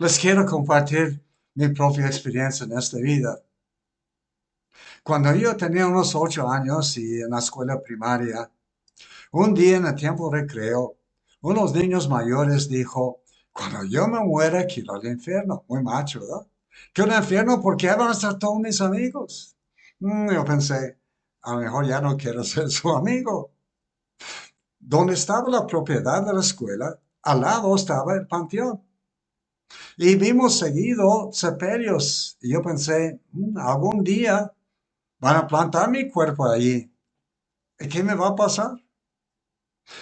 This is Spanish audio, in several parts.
Les quiero compartir mi propia experiencia en esta vida. Cuando yo tenía unos 8 años y en la escuela primaria, un día en el tiempo de recreo, unos niños mayores dijo, cuando yo me muera quiero al infierno. Muy macho, ¿verdad? Que un infierno porque ahí van a estar todos mis amigos. Yo pensé, a lo mejor ya no quiero ser su amigo. Donde estaba la propiedad de la escuela, al lado estaba el panteón. Y vimos seguido sepelios. Y yo pensé, algún día van a plantar mi cuerpo allí. ¿Y qué me va a pasar?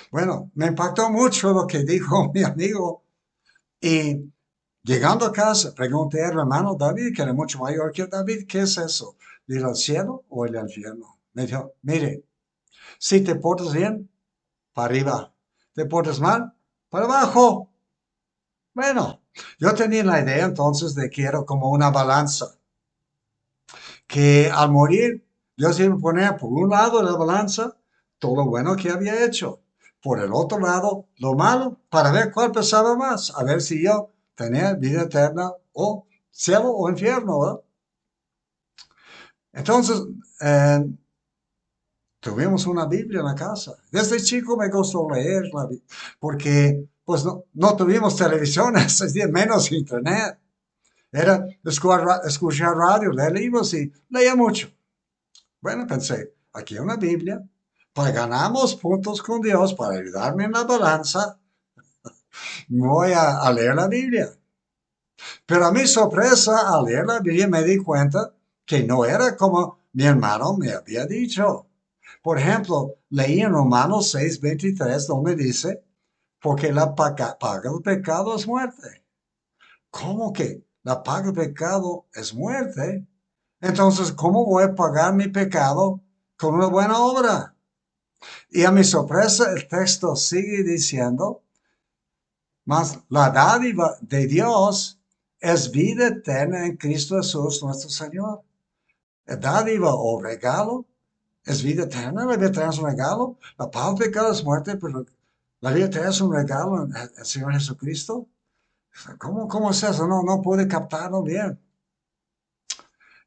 Bueno, me impactó mucho lo que dijo mi amigo. Y llegando a casa, pregunté al hermano David, que era mucho mayor que David, ¿qué es eso? ¿Ir al cielo o el infierno? Me dijo, mire, si te portas bien, para arriba. Te portas mal, para abajo. Bueno, yo tenía la idea entonces de que era como una balanza, que al morir Dios iba a poner por un lado de la balanza todo lo bueno que había hecho, por el otro lado lo malo, para ver cuál pesaba más, a ver si yo tenía vida eterna o cielo o infierno, ¿verdad? Entonces, eh, tuvimos una Biblia en la casa. Desde chico me gustó leer la Biblia, porque pues no tuvimos televisión, es decir, menos internet. Era escuchar radio, leer libros y leía mucho. Bueno, pensé, aquí hay una Biblia, para ganamos puntos con Dios, para ayudarme en la balanza, voy a leer la Biblia. Pero a mi sorpresa, al leer la Biblia me di cuenta que no era como mi hermano me había dicho. Por ejemplo, leí en Romanos 6:23 donde dice, porque la paga del pecado es muerte. ¿Cómo que la paga del pecado es muerte? Entonces, ¿cómo voy a pagar mi pecado con una buena obra? Y a mi sorpresa, el texto sigue diciendo, mas la dádiva de Dios es vida eterna en Cristo Jesús nuestro Señor. La dádiva o regalo es vida eterna, la vida eterna es un regalo. La paga del pecado es muerte, pero la vida eterna es un regalo en el Señor Jesucristo. ¿Cómo es eso? No pude captarlo bien.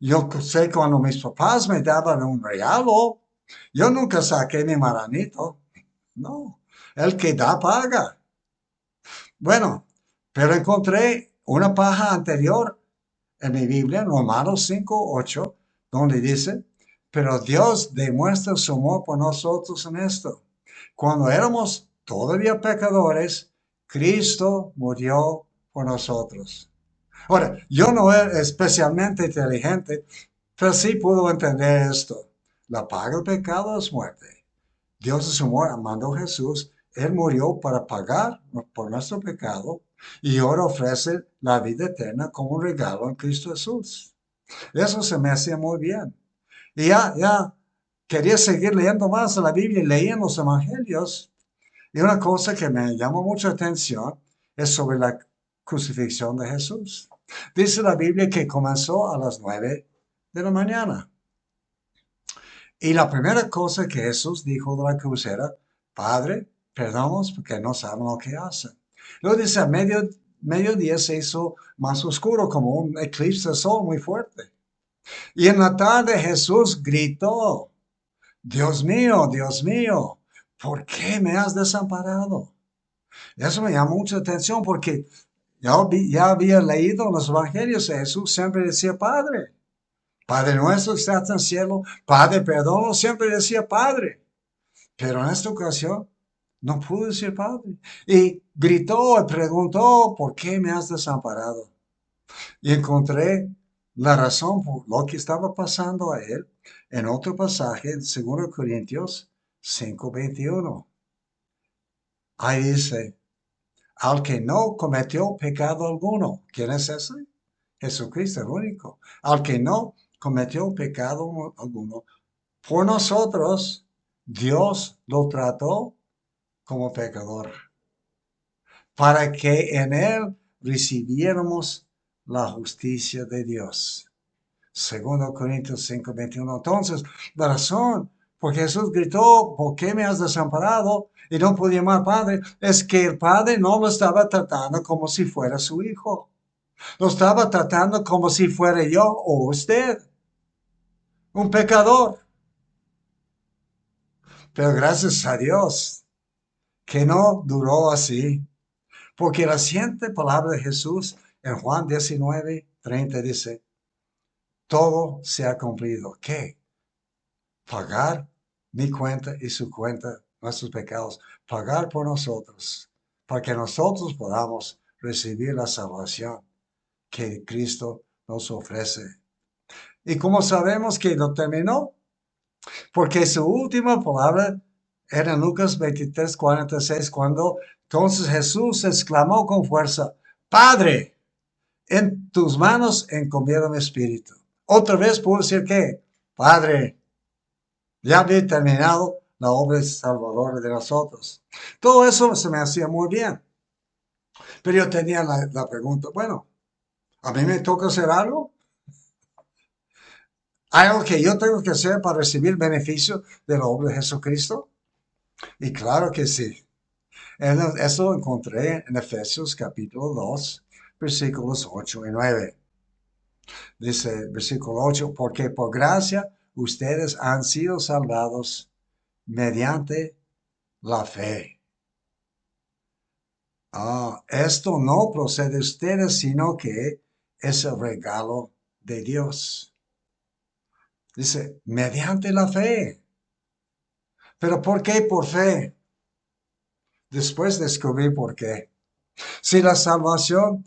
Yo sé cuando mis papás me daban un regalo, yo nunca saqué mi maranito. No, el que da paga. Bueno, pero encontré una paja anterior en mi Biblia, en Romanos 5:8, donde dice, pero Dios demuestra su amor por nosotros en esto. Cuando éramos todavía pecadores, Cristo murió por nosotros. Ahora, yo no era especialmente inteligente, pero sí puedo entender esto. La paga del pecado es muerte. Dios es amor, amando a Jesús. Él murió para pagar por nuestro pecado y ahora ofrece la vida eterna como un regalo en Cristo Jesús. Eso se me hacía muy bien. Y ya quería seguir leyendo más de la Biblia y leía los evangelios. Y una cosa que me llamó mucha atención es sobre la crucifixión de Jesús. Dice la Biblia que comenzó a las 9 de la mañana. Y la primera cosa que Jesús dijo de la cruz era, Padre, perdónanos porque no saben lo que hacen. Luego dice, a mediodía se hizo más oscuro, como un eclipse de sol muy fuerte. Y en la tarde Jesús gritó, Dios mío, ¿por qué me has desamparado? Eso me llamó mucha atención porque ya había leído en los evangelios que Jesús siempre decía Padre. Padre nuestro que estás en el cielo, Padre, perdón, siempre decía Padre. Pero en esta ocasión no pudo decir Padre. Y gritó y preguntó, ¿por qué me has desamparado? Y encontré la razón por lo que estaba pasando a él en otro pasaje, en 2 Corintios 5:21. Ahí dice, al que no cometió pecado alguno. ¿Quién es ese? Jesucristo, el único. Al que no cometió pecado alguno. Por nosotros, Dios lo trató como pecador, para que en él recibiéramos la justicia de Dios. 2 Corintios 5:21. Entonces, la razón por Jesús gritó, ¿por qué me has desamparado? Y no podía llamar Padre, es que el Padre no lo estaba tratando como si fuera su hijo. Lo estaba tratando como si fuera yo o usted, un pecador. Pero gracias a Dios que no duró así. Porque la siguiente palabra de Jesús en Juan 19:30 dice, todo se ha cumplido. ¿Qué? Pagar mi cuenta y su cuenta, nuestros pecados. Pagar por nosotros, para que nosotros podamos recibir la salvación que Cristo nos ofrece. ¿Y cómo sabemos que lo terminó? Porque su última palabra era en Lucas 23:46, cuando entonces Jesús exclamó con fuerza, Padre, en tus manos encomiendo mi espíritu. Otra vez puedo decir que, Padre, ya había terminado la obra salvadora de nosotros. Todo eso se me hacía muy bien. Pero yo tenía la pregunta, bueno, ¿a mí me toca hacer algo? ¿Hay algo que yo tengo que hacer para recibir beneficio de la obra de Jesucristo? Y claro que sí. Eso lo encontré en Efesios capítulo 2, versículos 8 y 9. Dice, versículo 8, porque por gracia ustedes han sido salvados mediante la fe. Esto no procede de ustedes, sino que es el regalo de Dios. Dice, mediante la fe. ¿Pero por qué por fe? Después descubrí por qué. Si la salvación,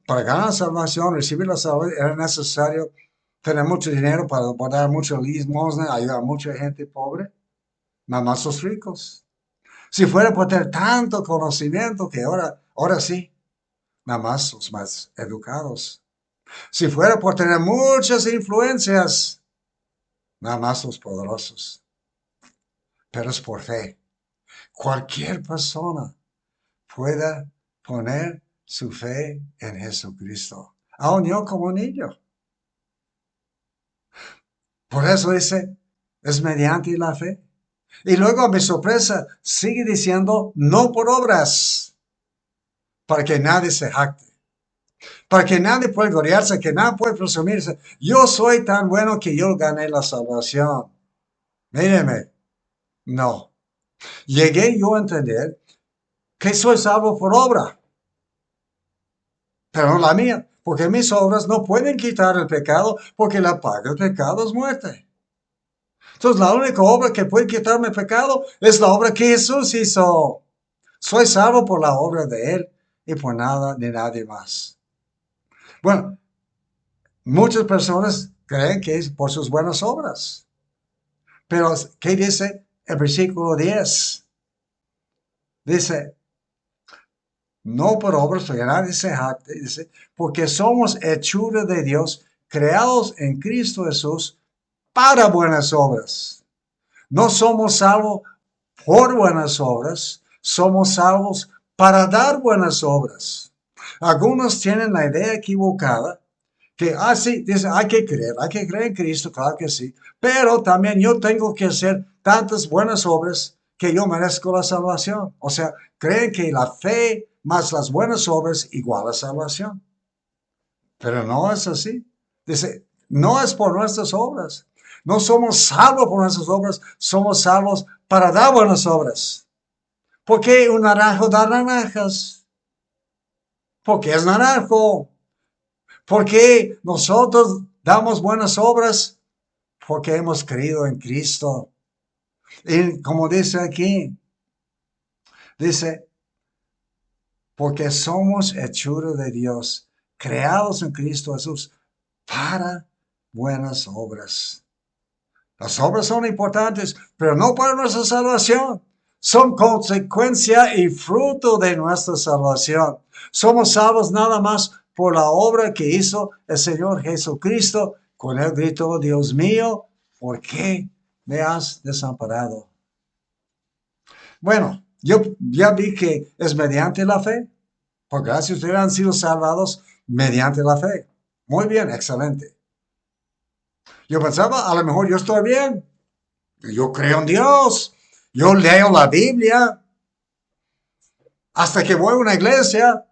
para ganar la salvación, recibir la salvación, era necesario tener mucho dinero para dar mucho limosna, ayudar a mucha gente pobre, nada más los ricos. Si fuera por tener tanto conocimiento que ahora sí, nada más los más educados. Si fuera por tener muchas influencias, nada más los poderosos. Pero es por fe. Cualquier persona pueda poner su fe en Jesucristo. Aún yo como niño. Por eso dice, es mediante la fe. Y luego a mi sorpresa sigue diciendo, no por obras, para que nadie se jacte. Para que nadie pueda gloriarse, que nadie pueda presumirse. Yo soy tan bueno que yo gané la salvación. Míreme, no. Llegué yo a entender que soy salvo por obra, pero no la mía, porque mis obras no pueden quitar el pecado, porque la paga del pecado es muerte. Entonces la única obra que puede quitarme el pecado es la obra que Jesús hizo. Soy salvo por la obra de Él y por nada ni nadie más. Bueno, muchas personas creen que es por sus buenas obras. Pero, ¿qué dice el versículo 10? Dice, no por obras, porque nadie se jacte, dice, porque somos hechura de Dios, creados en Cristo Jesús para buenas obras. No somos salvos por buenas obras, somos salvos para dar buenas obras. Algunos tienen la idea equivocada que, sí, dice, hay que creer en Cristo, claro que sí, pero también yo tengo que hacer tantas buenas obras que yo merezco la salvación. O sea, creen que la fe más las buenas obras igual a salvación. Pero no es así. Dice, no es por nuestras obras. No somos salvos por nuestras obras, somos salvos para dar buenas obras. ¿Por qué un naranjo da naranjas? Porque es naranjo. ¿Por qué nosotros damos buenas obras? Porque hemos creído en Cristo. Y como dice aquí, dice, porque somos hechura de Dios, creados en Cristo Jesús para buenas obras. Las obras son importantes, pero no para nuestra salvación. Son consecuencia y fruto de nuestra salvación. Somos salvos nada más por la obra que hizo el Señor Jesucristo. Con él gritó, Dios mío, ¿por qué me has desamparado? Bueno, yo ya vi que es mediante la fe. Por gracia ustedes han sido salvados mediante la fe. Muy bien, excelente. Yo pensaba, a lo mejor yo estoy bien. Yo creo en Dios. Yo leo la Biblia. Hasta que voy a una iglesia,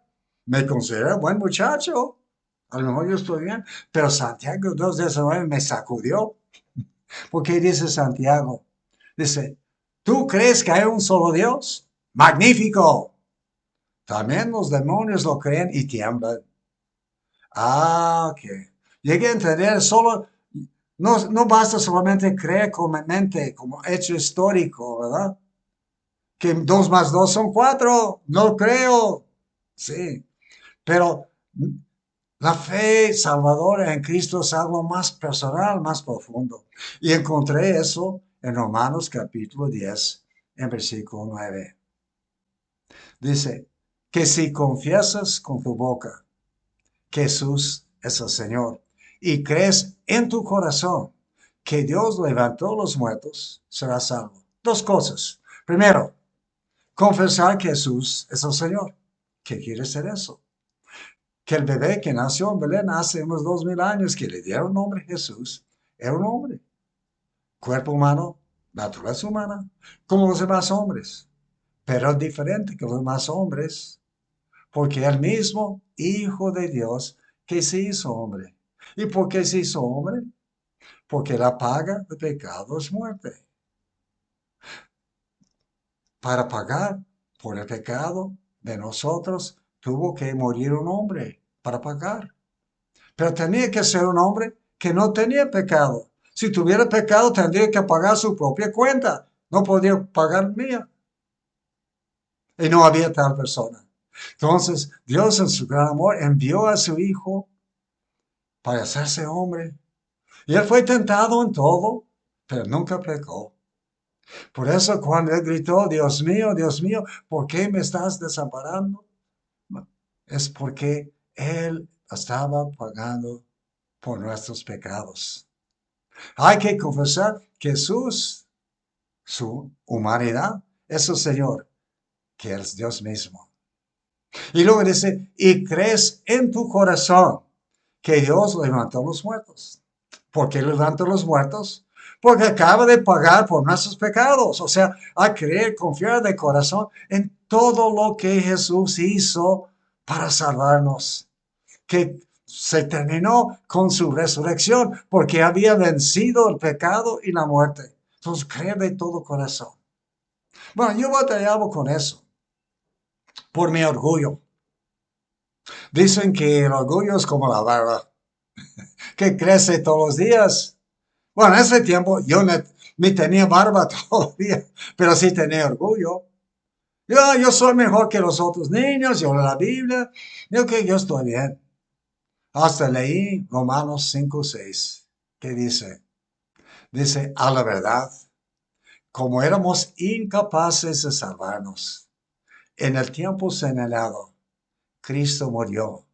me considero buen muchacho. A lo mejor yo estoy bien, pero Santiago 2:19 me sacudió. Porque dice Santiago, dice, ¿tú crees que hay un solo Dios? Magnífico. También los demonios lo creen y tiemblan. Ah, ok. Llegué a entender, no basta solamente creer con la mente, como hecho histórico, ¿verdad? Que 2 más 2 son 4, no creo. Sí, pero la fe salvadora en Cristo es algo más personal, más profundo. Y encontré eso en Romanos capítulo 10, en versículo 9. Dice que si confiesas con tu boca que Jesús es el Señor y crees en tu corazón que Dios levantó a los muertos, serás salvo. 2 cosas. Primero, confesar que Jesús es el Señor. ¿Qué quiere decir eso? Que el bebé que nació en Belén hace unos 2000 años, que le dieron nombre Jesús, era un hombre, cuerpo humano, naturaleza humana, como los demás hombres, pero diferente que los demás hombres, porque el mismo Hijo de Dios que se hizo hombre. ¿Y por qué se hizo hombre? Porque la paga de pecado es muerte. Para pagar por el pecado de nosotros, tuvo que morir un hombre para pagar. Pero tenía que ser un hombre que no tenía pecado. Si tuviera pecado, tendría que pagar su propia cuenta. No podía pagar mía. Y no había tal persona. Entonces, Dios en su gran amor envió a su Hijo para hacerse hombre. Y él fue tentado en todo, pero nunca pecó. Por eso cuando él gritó, Dios mío, ¿por qué me estás desamparando? Es porque él estaba pagando por nuestros pecados. Hay que confesar que Jesús, su humanidad, es el Señor, que es Dios mismo. Y luego dice, y crees en tu corazón que Dios levantó a los muertos. ¿Por qué levantó a los muertos? Porque acaba de pagar por nuestros pecados. O sea, a creer, confiar de corazón en todo lo que Jesús hizo para salvarnos. Que se terminó con su resurrección porque había vencido el pecado y la muerte. Entonces, creer de todo corazón. Bueno, yo batallaba con eso por mi orgullo. Dicen que el orgullo es como la barba, que crece todos los días. Bueno, en ese tiempo yo ni tenía barba todos los días, pero sí tenía orgullo. Yo soy mejor que los otros niños, yo leo la Biblia, yo estoy bien. Hasta leí Romanos 5:6, que dice, a la verdad, como éramos incapaces de salvarnos, en el tiempo señalado, Cristo murió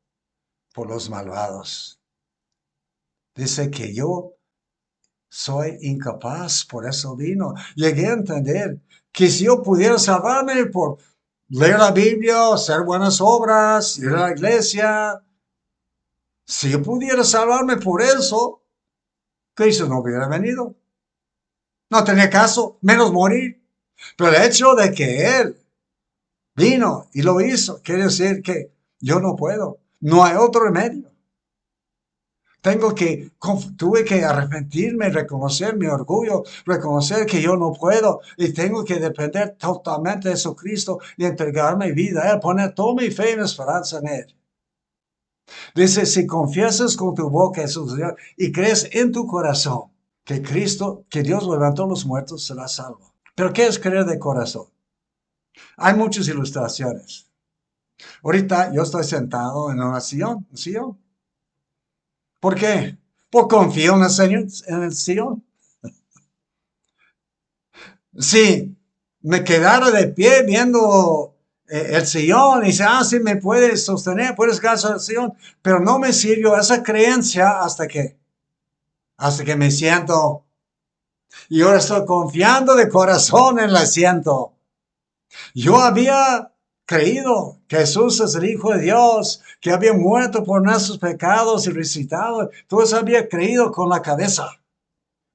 por los malvados. Dice que yo soy incapaz, por eso vino. Llegué a entender que si yo pudiera salvarme por leer la Biblia, hacer buenas obras, ir a la iglesia, si yo pudiera salvarme por eso, Cristo no hubiera venido. No tenía caso, menos morir. Pero el hecho de que Él vino y lo hizo, quiere decir que yo no puedo. No hay otro remedio. Tuve que arrepentirme, reconocer mi orgullo, reconocer que yo no puedo y tengo que depender totalmente de Jesucristo y entregar mi vida a Él, poner toda mi fe y mi esperanza en Él. Dice, si confiesas con tu boca Jesús Señor y crees en tu corazón que Dios levantó a los muertos, serás salvo. Pero ¿qué es creer de corazón? Hay muchas ilustraciones. Ahorita yo estoy sentado en una sillón. ¿Por qué? Porque confío en el Señor, en el sillón. Si me quedara de pie viendo el sillón y dice, sí, me puedes sostener, puedes gastar el sillón, pero no me sirvió esa creencia hasta que me siento. Y ahora estoy confiando de corazón en el asiento. Yo había creído que Jesús es el Hijo de Dios, que había muerto por nuestros pecados y resucitado. Todo eso había creído con la cabeza,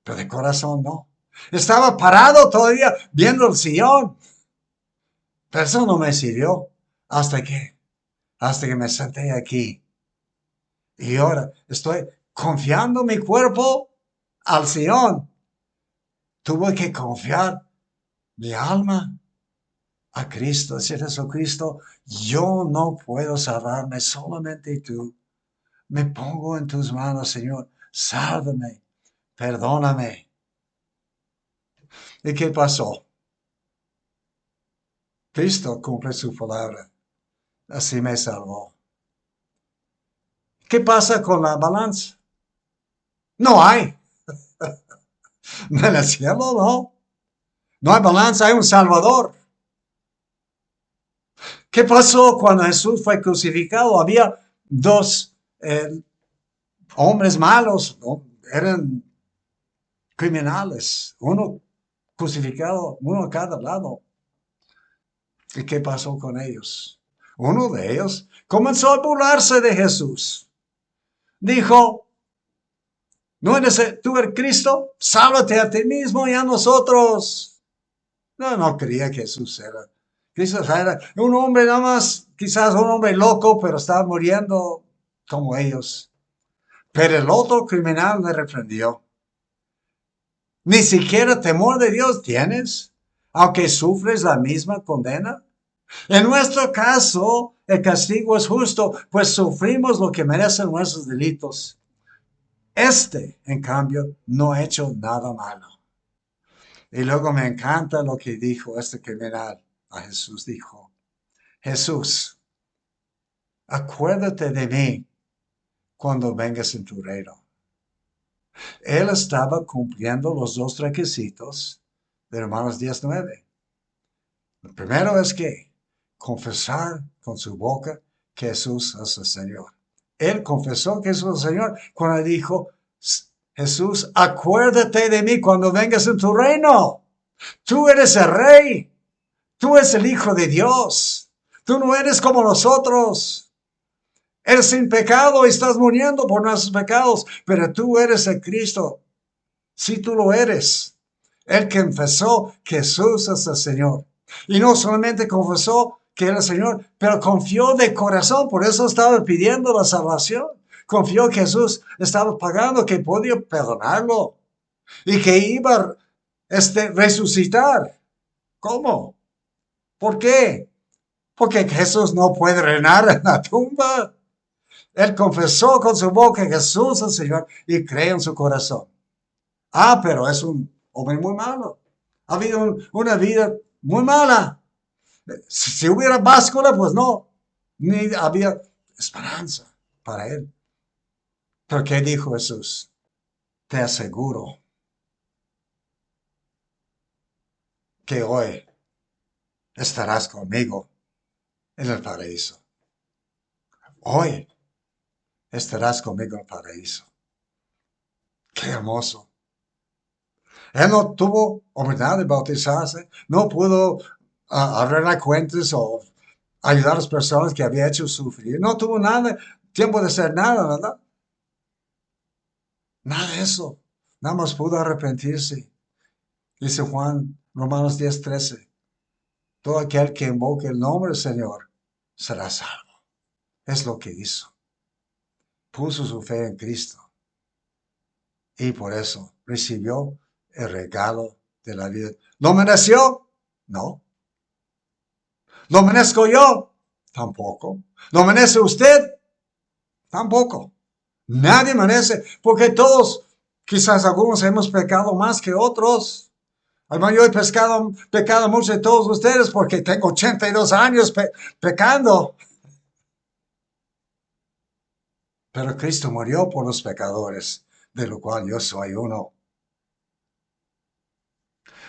pero de corazón no. Estaba parado todavía viendo el sillón. Pero eso no me sirvió hasta que me senté aquí Y ahora estoy confiando mi cuerpo al Sion. Tuve que confiar mi alma a Cristo, decir Jesucristo, yo no puedo salvarme, solamente tú. Me pongo en tus manos, Señor, sálvame, perdóname. ¿Y qué pasó? Cristo cumple su palabra, así me salvó. ¿Qué pasa con la balanza? No hay. En el cielo no. No hay balanza, hay un Salvador. ¿Qué pasó cuando Jesús fue crucificado? Había dos hombres malos, ¿no? Eran criminales, uno crucificado, uno a cada lado. ¿Y qué pasó con ellos? Uno de ellos comenzó a burlarse de Jesús. Dijo, ¿no eres tú el Cristo? Sálvate a ti mismo y a nosotros. No creía que Jesús era. Cristo era un hombre nada más, quizás un hombre loco, pero estaba muriendo como ellos. Pero el otro criminal le reprendió. Ni siquiera temor de Dios tienes, aunque sufres la misma condena. En nuestro caso, el castigo es justo, pues sufrimos lo que merecen nuestros delitos. En cambio, no ha hecho nada malo. Y luego me encanta lo que dijo este criminal a Jesús. Dijo, Jesús, acuérdate de mí cuando vengas en tu reino. Él estaba cumpliendo los dos requisitos de Romanos 19. El primero es que confesar con su boca que Jesús es el Señor. Él confesó que Jesús es el Señor cuando dijo, Jesús, acuérdate de mí cuando vengas en tu reino. Tú eres el rey. Tú eres el Hijo de Dios. Tú no eres como nosotros. Eres sin pecado y estás muriendo por nuestros pecados, pero tú eres el Cristo. Sí, tú lo eres. Él confesó que Jesús es el Señor. Y no solamente confesó que era el Señor, pero confió de corazón. Por eso estaba pidiendo la salvación. Confió que Jesús estaba pagando, que podía perdonarlo y que iba a resucitar. ¿Cómo? ¿Por qué? Porque Jesús no puede reinar en la tumba. Él confesó con su boca que Jesús es el Señor y cree en su corazón. Pero es un hombre muy malo. Ha habido una vida muy mala. Si hubiera báscula, pues no. Ni había esperanza para él. Pero ¿qué dijo Jesús? Te aseguro que hoy estarás conmigo en el paraíso. Hoy estarás conmigo en el paraíso. Qué hermoso. Él no tuvo oportunidad de bautizarse, no pudo arreglar cuentas o ayudar a las personas que había hecho sufrir. No tuvo nada, tiempo de hacer nada, ¿verdad? Nada de eso. Nada más pudo arrepentirse. Dice Juan, Romanos 10:13. Todo aquel que invoque el nombre del Señor será salvo. Es lo que hizo. Puso su fe en Cristo. Y por eso recibió el regalo de la vida. ¿Lo mereció? No. ¿Lo merezco yo? Tampoco. ¿Lo merece usted? Tampoco. Nadie merece, porque todos, quizás algunos hemos pecado más que otros. Yo he pecado mucho de todos ustedes porque tengo 82 años pecando. Pero Cristo murió por los pecadores, de lo cual yo soy uno.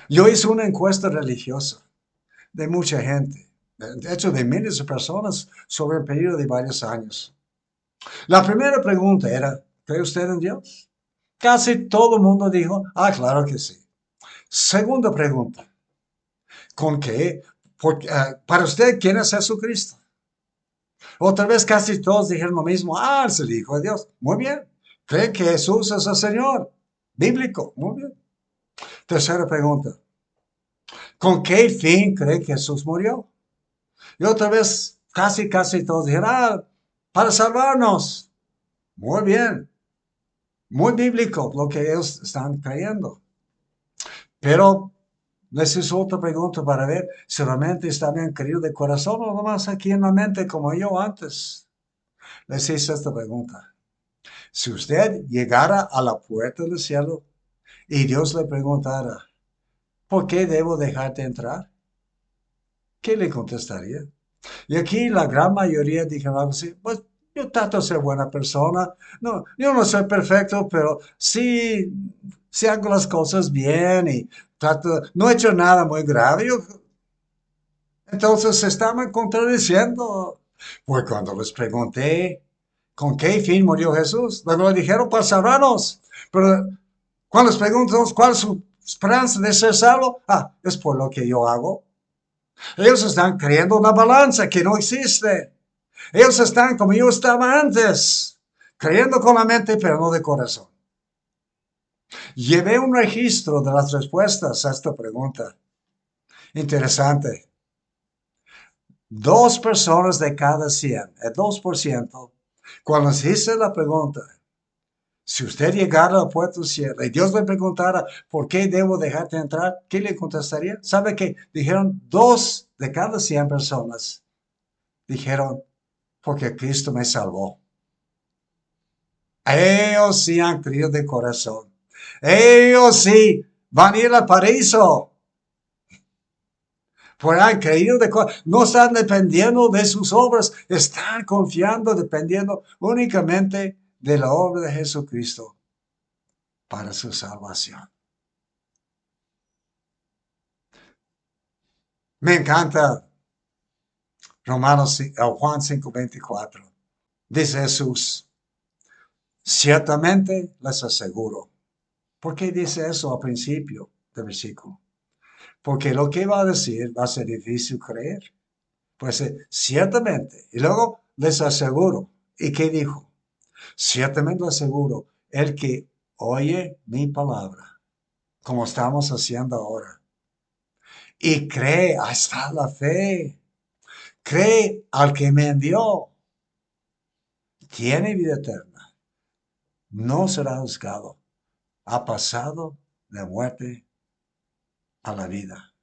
Yo hice una encuesta religiosa de mucha gente, de hecho de miles de personas sobre el periodo de varios años. La primera pregunta era, ¿cree usted en Dios? Casi todo el mundo dijo, claro que sí. Segunda pregunta, ¿con qué? Para usted, ¿quién es Jesucristo? Otra vez casi todos dijeron lo mismo, es el Hijo de Dios. Muy bien. ¿Cree que Jesús es el Señor? Bíblico, muy bien. Tercera pregunta, ¿con qué fin cree que Jesús murió? Y otra vez casi todos dijeron, para salvarnos. Muy bien, muy bíblico lo que ellos están creyendo. Pero les hizo otra pregunta para ver si realmente está bien creído de corazón o nomás aquí en la mente como yo antes. Les hice esta pregunta. Si usted llegara a la puerta del cielo y Dios le preguntara, ¿por qué debo dejarte entrar? ¿Qué le contestaría? Y aquí la gran mayoría dijeron algo así, pues yo trato de ser buena persona, no, yo no soy perfecto, pero sí, sí hago las cosas bien y trato, no he hecho nada muy grave. Entonces se estaban contradiciendo. Pues cuando les pregunté con qué fin murió Jesús, luego le dijeron para salvarnos. Pero cuando les preguntamos cuál es su esperanza de ser salvo, es por lo que yo hago. Ellos están creyendo una balanza que no existe. Ellos están como yo estaba antes, creyendo con la mente, pero no de corazón. Llevé un registro de las respuestas a esta pregunta. Interesante. 2 personas de cada 100, el 2%, cuando se hizo la pregunta, si usted llegara a la puerta del cielo y Dios le preguntara, ¿por qué debo dejarte entrar? ¿Qué le contestaría? ¿Sabe qué? Dijeron 2 de cada 100 personas. Dijeron, porque Cristo me salvó. Ellos sí han creído de corazón. Ellos sí van a ir al paraíso. Porque han creído de corazón. No están dependiendo de sus obras. Están confiando, dependiendo únicamente de la obra de Jesucristo para su salvación. Me encanta Juan 5:24. Dice Jesús, ciertamente les aseguro. ¿Por qué dice eso al principio del versículo? Porque lo que va a decir va a ser difícil creer. Pues ciertamente. Y luego les aseguro. ¿Y qué dijo? Ciertamente les aseguro, el que oye mi palabra, como estamos haciendo ahora, y cree, ahí está la fe, cree al que me envió, tiene vida eterna, no será juzgado, ha pasado de muerte a la vida.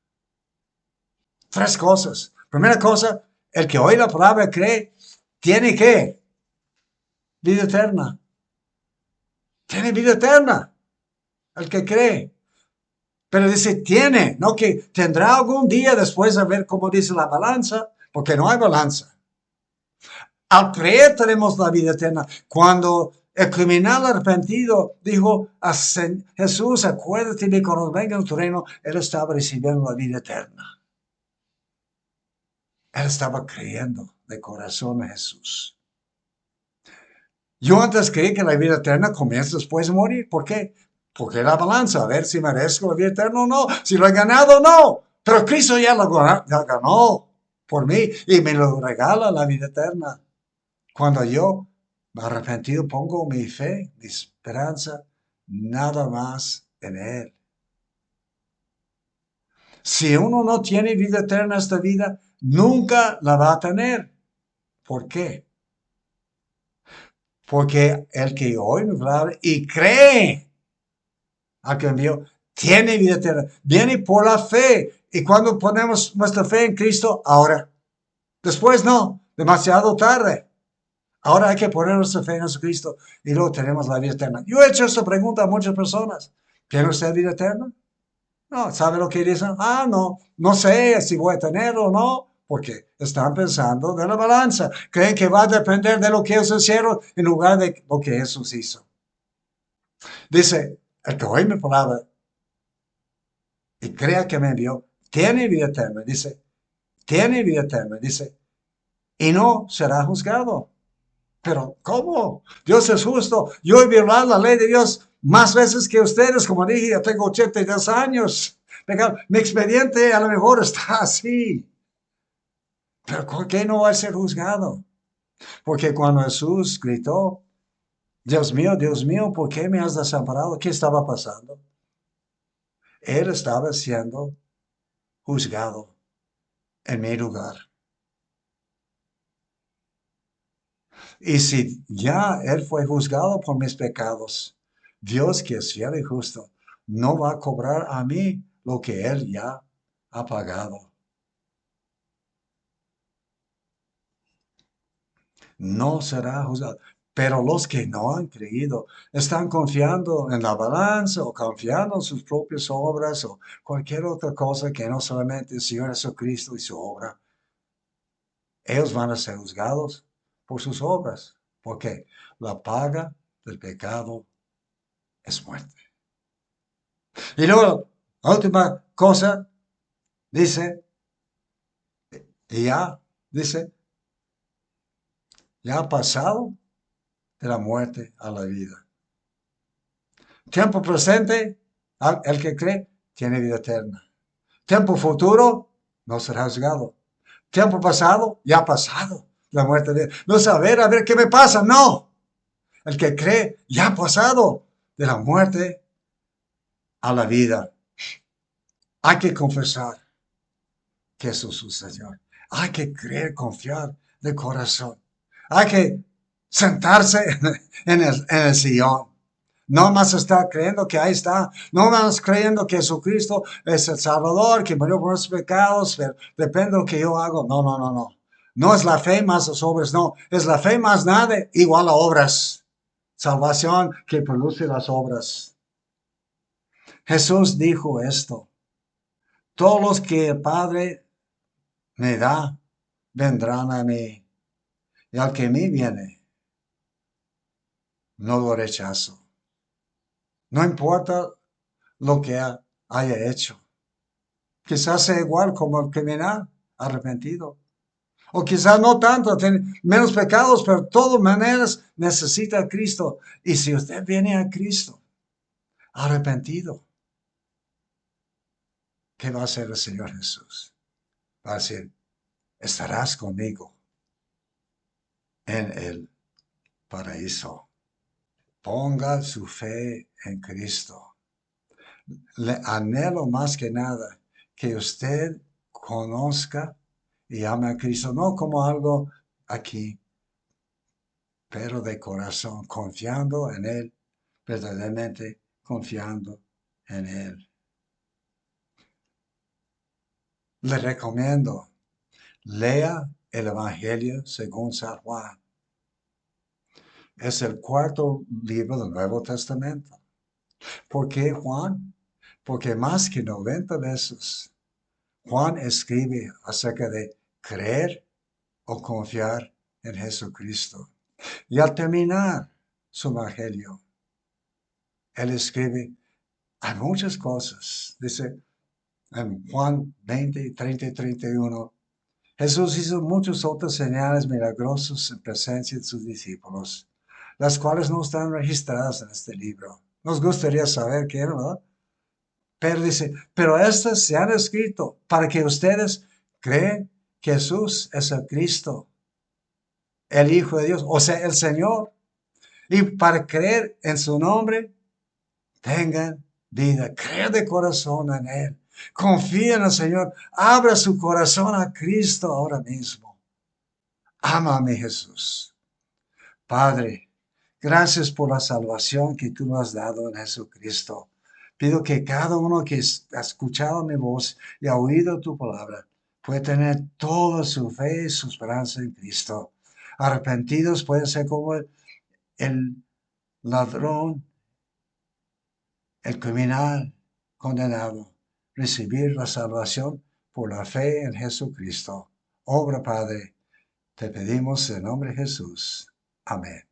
3 cosas. Primera cosa, el que oye la palabra cree, tiene que vida eterna. Tiene vida eterna, el que cree. Pero dice tiene, no que tendrá algún día después de ver cómo dice la balanza, porque no hay balanza. Al creer tenemos la vida eterna. Cuando el criminal arrepentido dijo a Jesús, acuérdate de cuando venga en tu reino, él estaba recibiendo la vida eterna. Él estaba creyendo de corazón a Jesús. Yo antes creí que la vida eterna comienza después de morir. ¿Por qué? Porque la balanza, a ver si merezco la vida eterna o no, si lo he ganado o no. Pero Cristo ya lo ganó por mí y me lo regala la vida eterna. Cuando yo me arrepentido pongo mi fe, mi esperanza, nada más en Él. Si uno no tiene vida eterna en esta vida, nunca la va a tener. ¿Por qué? Porque el que oye mi palabra y cree al que envió, tiene vida eterna. Viene por la fe. Y cuando ponemos nuestra fe en Cristo, ahora. Después no, demasiado tarde. Ahora hay que poner nuestra fe en Jesucristo y luego tenemos la vida eterna. Yo he hecho esta pregunta a muchas personas. ¿Tiene usted vida eterna? No, ¿sabe lo que dicen? No, no sé si voy a tenerlo o no, porque están pensando de la balanza. Creen que va a depender de lo que ellos hicieron en lugar de lo que Jesús hizo. Dice, el que oye mi palabra y crea que me envió, tiene vida eterna. Dice, tiene vida eterna. Dice, y no será juzgado. Pero, ¿cómo? Dios es justo. Yo he violado la ley de Dios más veces que ustedes. Como dije, ya tengo 82 años. Mi expediente a lo mejor está así. Pero ¿por qué no va a ser juzgado? Porque cuando Jesús gritó, Dios mío, ¿por qué me has desamparado? ¿Qué estaba pasando? Él estaba siendo juzgado en mi lugar. Y si ya Él fue juzgado por mis pecados, Dios, que es fiel y justo, no va a cobrar a mí lo que Él ya ha pagado. No será juzgado. Pero los que no han creído están confiando en la balanza o confiando en sus propias obras o cualquier otra cosa que no solamente el Señor Jesucristo y su obra. Ellos van a ser juzgados por sus obras. Porque la paga del pecado es muerte. Y luego, la última cosa, dice, y ya, dice, ya ha pasado de la muerte a la vida. Tiempo presente, el que cree, tiene vida eterna. Tiempo futuro, no será juzgado. Tiempo pasado, ya ha pasado la muerte de él. No saber, a ver qué me pasa, no. El que cree, ya ha pasado de la muerte a la vida. Hay que confesar que eso es su Señor. Hay que creer, confiar de corazón. Hay que sentarse en el sillón. No más estar creyendo que ahí está. No más creyendo que Jesucristo es el Salvador, que murió por los pecados. Pero depende de lo que yo hago. No, no, no, no. No es la fe más las obras, no. Es la fe más nada igual a obras. Salvación que produce las obras. Jesús dijo esto. Todos los que el Padre me da, vendrán a mí. Y al que a mí viene, no lo rechazo. No importa lo que haya hecho. Quizás sea igual como el criminal, arrepentido. O quizás no tanto, tiene menos pecados, pero de todas maneras necesita a Cristo. Y si usted viene a Cristo, arrepentido, ¿qué va a hacer el Señor Jesús? Va a decir, estarás conmigo en el paraíso. Ponga su fe en Cristo. Le anhelo más que nada que usted conozca y ame a Cristo, no como algo aquí, pero de corazón, confiando en Él, verdaderamente confiando en Él. Le recomiendo, lea el Evangelio según San Juan. Es el cuarto libro del Nuevo Testamento. ¿Por qué Juan? Porque más que 90 veces Juan escribe acerca de creer o confiar en Jesucristo. Y al terminar su evangelio, él escribe, hay muchas cosas. Dice en Juan 20, 30 y 31, Jesús hizo muchas otras señales milagrosas en presencia de sus discípulos, las cuales no están registradas en este libro. Nos gustaría saber qué era, ¿verdad? Pero dice, pero estas se han escrito para que ustedes creen que Jesús es el Cristo, el Hijo de Dios, o sea, el Señor. Y para creer en su nombre, tengan vida. Creer de corazón en Él. Confía en el Señor. Abra su corazón a Cristo ahora mismo. Ama a mi Jesús. Padre, gracias por la salvación que tú nos has dado en Jesucristo. Pido que cada uno que ha escuchado mi voz y ha oído tu palabra pueda tener toda su fe y su esperanza en Cristo. Arrepentidos pueden ser como el ladrón, el criminal condenado. Recibir la salvación por la fe en Jesucristo. Obra, Padre, te pedimos en nombre de Jesús. Amén.